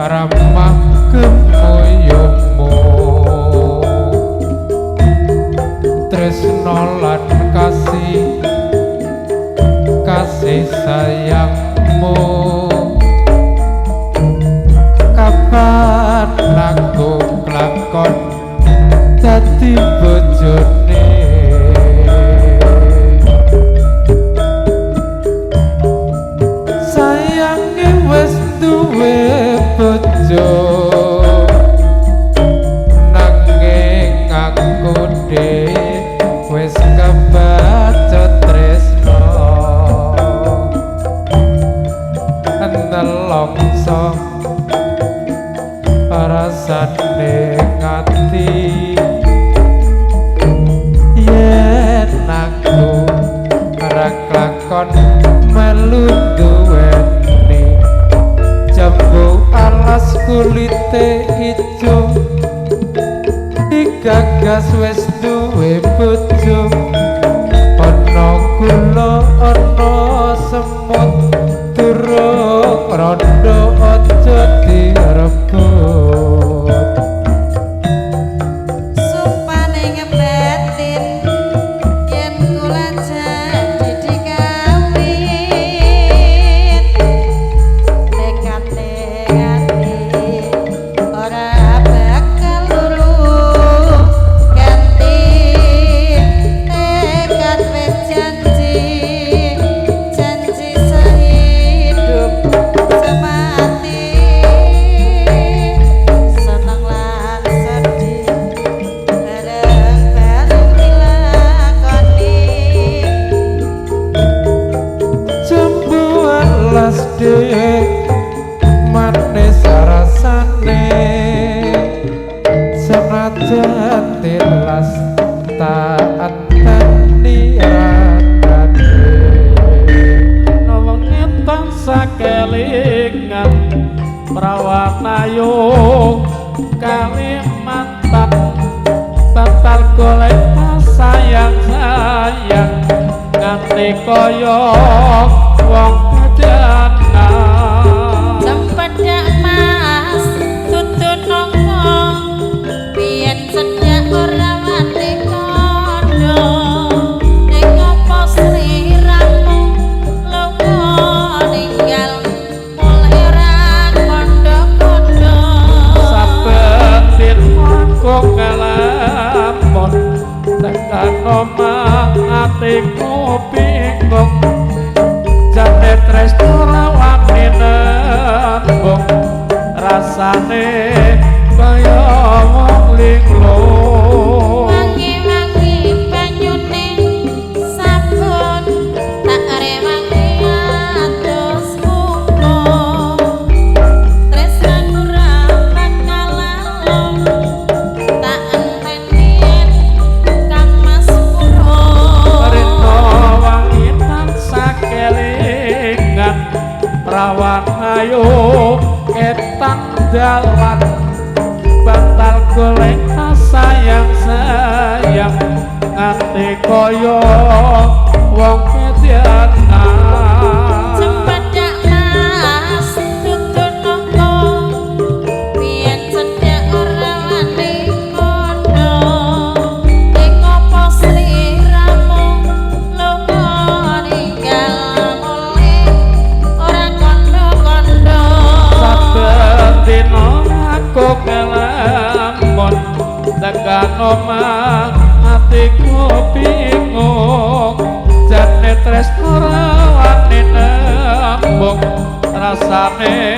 ramah gemuyungmu tresno lan kasih sayangmu kapan aku kelakon dadi bojone sayange wis duwe bojo nanging aku dhewe wis kebaca tresno nelongso rasane ngati yen aku ora klakon melu duweni jambu alas kulite ijo digagas wis duwe bojo ana kula ana semut durung rondo aja direbut supane ngebetin yen kula janji dikawin tekad-tekade ora bakal luru ganti tekad wis janji sehidup semati seneng lan sedih bareng-bareng dilakoni jambu alas dek manis rasane senajan tilas tak anteni radane wengi tansah kelingan prawan ayu Kalimantan batal golek sayang-sayang nganti kaya wong kajangan Cempedak mas tutu nongong biyen sejak ora wani kondo ning apa sliramu lunga ninggal mulai ora kondo-kondo saben dina aku ngalamun tekan omah atiku bingung jane tresno rawani nembung rasane kaya wong linglung wangi-wangi banyune sabun tak rewangi atus muka tresnan ora bakal lalong tak enteni Kang Mas Puro rino wangi tansah kelingan rawan ayu etan dalan batal golek sayang-sayang nganti kaya wong kedianan Cempedak mas tutu nongong biyen sejak ora wani kondo ning apa sliramu lunga ninggal mulih ora kondo-kondo saben dina aku kelamun tekan omah atiku bingung jane tresno rawani nembung rasane